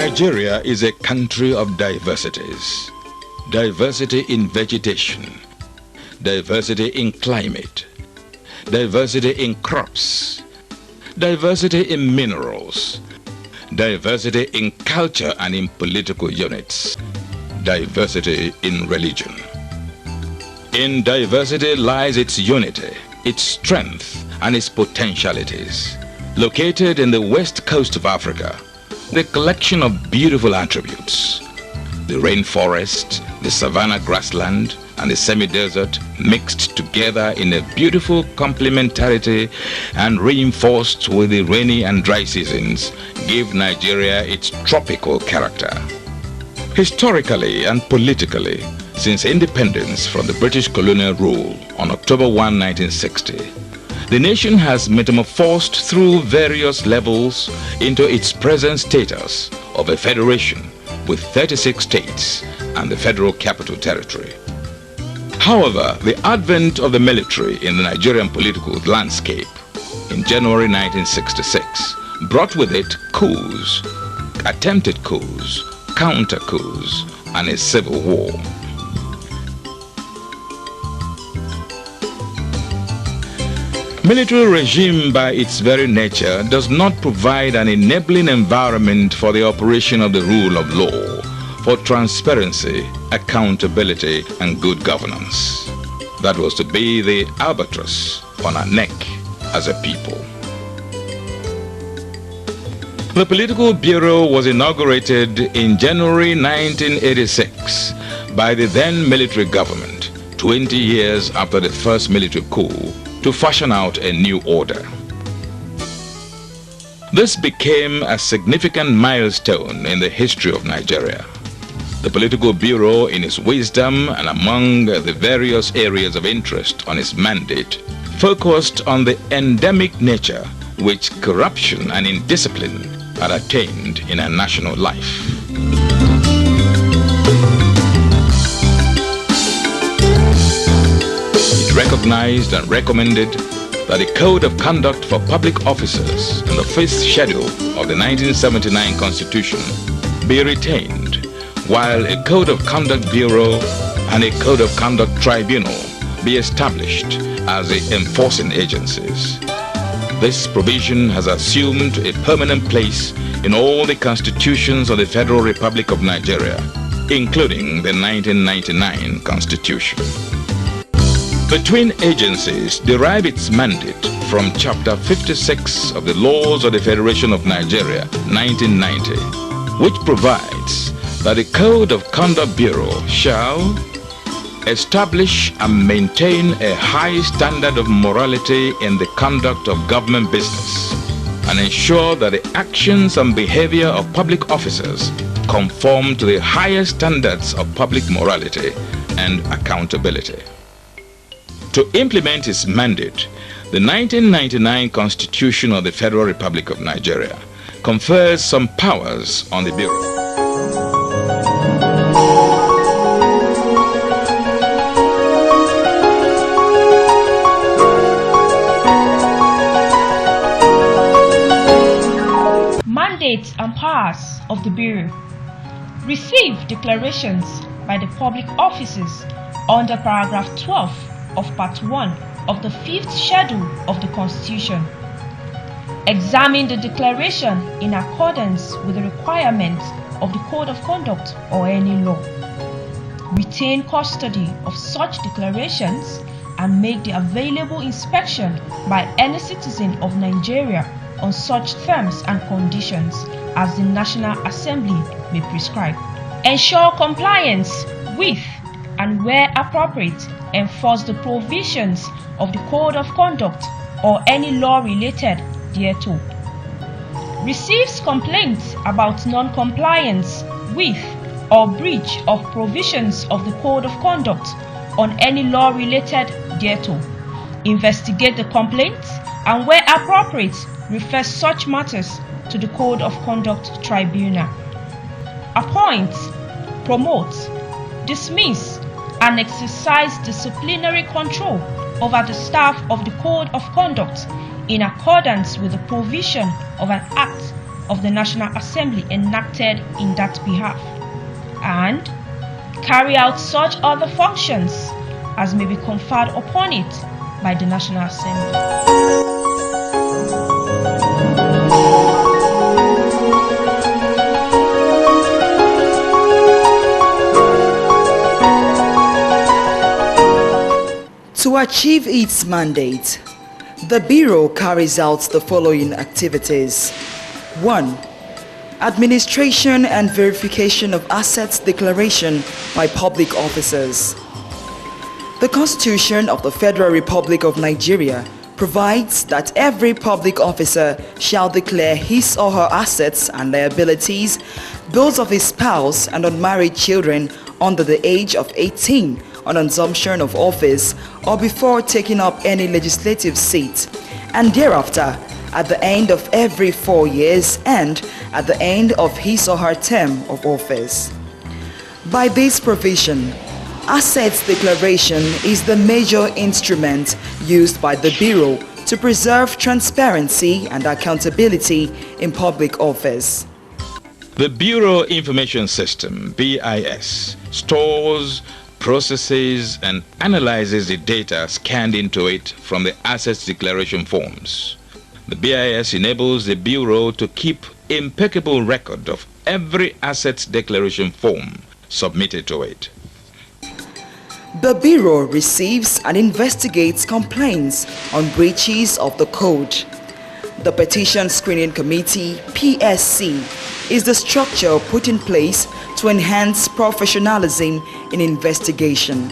Nigeria is a country of diversities. Diversity in vegetation, diversity in climate, diversity in crops, diversity in minerals, diversity in culture and in political units, diversity in religion. In diversity lies its unity, its strength, and its potentialities. Located in the west coast of Africa, the collection of beautiful attributes, the rainforest, the savanna grassland, and the semi-desert mixed together in a beautiful complementarity and reinforced with the rainy and dry seasons give Nigeria its tropical character. Historically and politically, since independence from the British colonial rule on October 1, 1960, the nation has metamorphosed through various levels into its present status of a federation with 36 states and the Federal Capital Territory. However, the advent of the military in the Nigerian political landscape in January 1966 brought with it coups, attempted coups, counter-coups, and a civil war. Military regime by its very nature does not provide an enabling environment for the operation of the rule of law, for transparency, accountability, and good governance. That was to be the albatross on our neck as a people. The Political Bureau was inaugurated in January 1986 by the then military government, 20 years after the first military coup, to fashion out a new order. This became a significant milestone in the history of Nigeria. The Political Bureau, in its wisdom and among the various areas of interest on its mandate, focused on the endemic nature which corruption and indiscipline had attained in our national life. It recognized and recommended that a code of conduct for public officers in the 5th schedule of the 1979 Constitution be retained, while a Code of Conduct Bureau and a Code of Conduct Tribunal be established as the enforcing agencies. This provision has assumed a permanent place in all the constitutions of the Federal Republic of Nigeria, including the 1999 Constitution. The twin agencies derive its mandate from Chapter 56 of the Laws of the Federation of Nigeria, 1990, which provides that the Code of Conduct Bureau shall establish and maintain a high standard of morality in the conduct of government business and ensure that the actions and behavior of public officers conform to the highest standards of public morality and accountability. To implement its mandate, the 1999 Constitution of the Federal Republic of Nigeria confers some powers on the Bureau. Mandates and powers of the Bureau. Receive declarations by the public officers under paragraph 12 of Part 1 of the 5th schedule of the Constitution. Examine the declaration in accordance with the requirements of the Code of Conduct or any law. Retain custody of such declarations and make the available inspection by any citizen of Nigeria on such terms and conditions as the National Assembly may prescribe. Ensure compliance with and where appropriate, enforce the provisions of the Code of Conduct or any law related thereto. Receives complaints about non-compliance with or breach of provisions of the Code of Conduct on any law related thereto. Investigate the complaints and where appropriate, refer such matters to the Code of Conduct Tribunal. Appoint, promote, dismiss, and exercise disciplinary control over the staff of the Code of Conduct in accordance with the provision of an act of the National Assembly enacted in that behalf, and carry out such other functions as may be conferred upon it by the National Assembly. To achieve its mandate, the Bureau carries out the following activities. 1. Administration and verification of assets declaration by public officers. The Constitution of the Federal Republic of Nigeria provides that every public officer shall declare his or her assets and liabilities, those of his spouse and unmarried children under the age of 18 on assumption of office or before taking up any legislative seat, and thereafter at the end of every 4 years and at the end of his or her term of office. By this provision, assets declaration is the major instrument used by the Bureau to preserve transparency and accountability in public office. The Bureau Information System, BIS, stores, processes, and analyzes the data scanned into it from the assets declaration forms. The BIS enables the Bureau to keep impeccable record of every assets declaration form submitted to it. The Bureau receives and investigates complaints on breaches of the code. The Petition Screening Committee, PSC, is the structure put in place to enhance professionalism in investigation.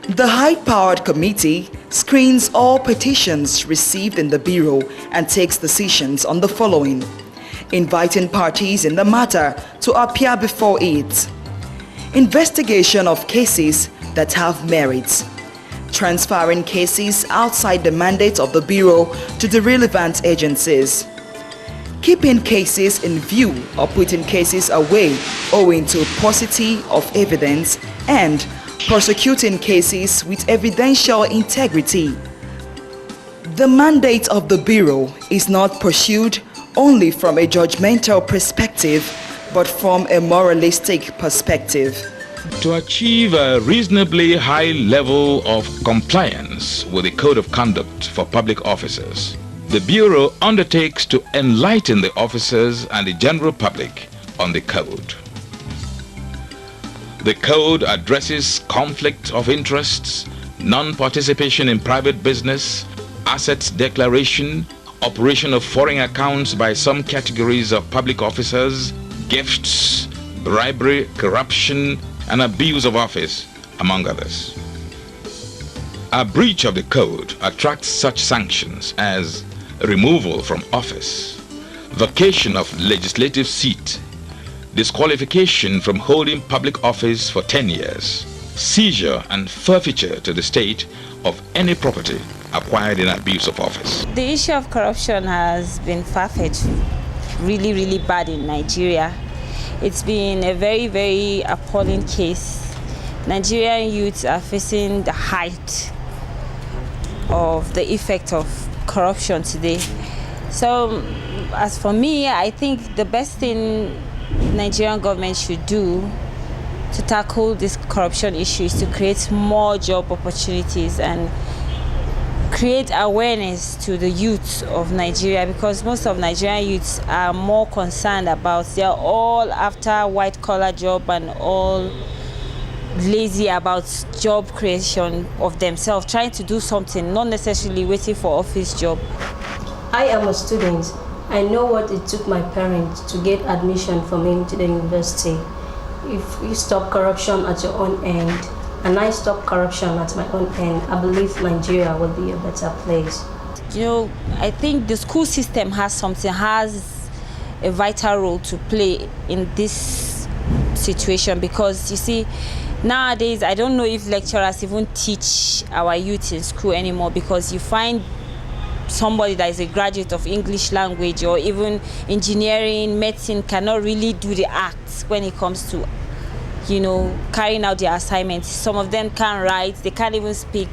The high-powered committee screens all petitions received in the Bureau and takes decisions on the following: inviting parties in the matter to appear before it, investigation of cases that have merits, transferring cases outside the mandate of the Bureau to the relevant agencies, keeping cases in view or putting cases away owing to paucity of evidence, and prosecuting cases with evidential integrity. The mandate of the Bureau is not pursued only from a judgmental perspective, but from a moralistic perspective. To achieve a reasonably high level of compliance with the Code of Conduct for public officers, the Bureau undertakes to enlighten the officers and the general public on the Code. The Code addresses conflict of interests, non-participation in private business, assets declaration, operation of foreign accounts by some categories of public officers, gifts, bribery, corruption, and abuse of office, among others. A breach of the Code attracts such sanctions as removal from office, vacation of legislative seat, disqualification from holding public office for 10 years, seizure and forfeiture to the state of any property acquired in abuse of office. The issue of corruption has been far-fetched, really bad in Nigeria. It's been a very appalling case. Nigerian youths are facing the height of the effect of corruption today. So as for me, I think the best thing Nigerian government should do to tackle this corruption issue is to create more job opportunities and create awareness to the youth of Nigeria, because most of Nigerian youths are more concerned about, they're all after white-collar job and all lazy about job creation of themselves, trying to do something, not necessarily waiting for office job. I am a student. I know what it took my parents to get admission for me to the university. If you stop corruption at your own end, and I stop corruption at my own end, I believe Nigeria will be a better place. You know, I think the school system has a vital role to play in this situation, because you see, nowadays I don't know if lecturers even teach our youth in school anymore, because you find somebody that is a graduate of English language or even engineering, medicine cannot really do the act when it comes to, you know, carrying out their assignments. Some of them can't write, they can't even speak,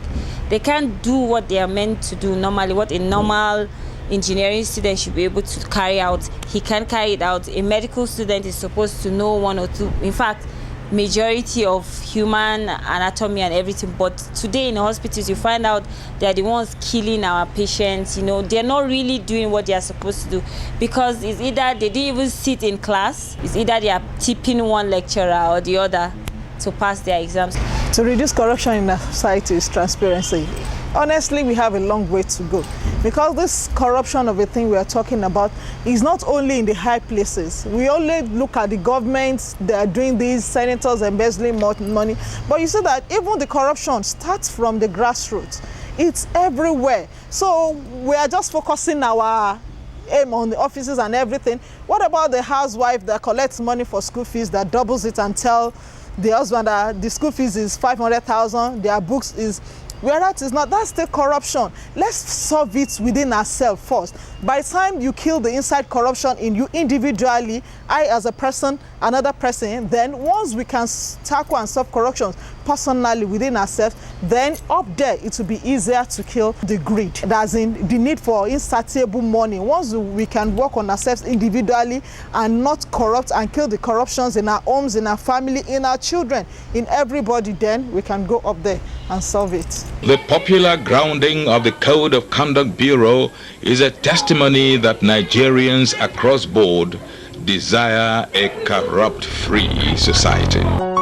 they can't do what they are meant to do normally, what a normal engineering student should be able to carry out, he can carry it out. A medical student is supposed to know one or two, in fact, majority of human anatomy and everything. But today in hospitals, you find out they're the ones killing our patients. You know, they're not really doing what they are supposed to do, because it's either they didn't even sit in class, it's either they are tipping one lecturer or the other to pass their exams. To reduce corruption in our society is transparency. Honestly, we have a long way to go, because this corruption of a thing we are talking about is not only in the high places. We only look at the governments, they are doing these, senators embezzling money, but you see that even the corruption starts from the grassroots. It's everywhere. So we are just focusing our aim on the offices and everything. What about the housewife that collects money for school fees, that doubles it and tell the husband that the school fees is 500,000, their books is, whereas it's not? That's still corruption. Let's solve it within ourselves first. By the time you kill the inside corruption in you individually, I as a person, another person, then once we can tackle and solve corruption personally within ourselves, then up there it will be easier to kill the greed. That's in the need for insatiable money. Once we can work on ourselves individually and not corrupt and kill the corruptions in our homes, in our family, in our children, in everybody, then we can go up there and solve it. The popular grounding of the Code of Conduct Bureau is a testimony that Nigerians across board desire a corrupt-free society.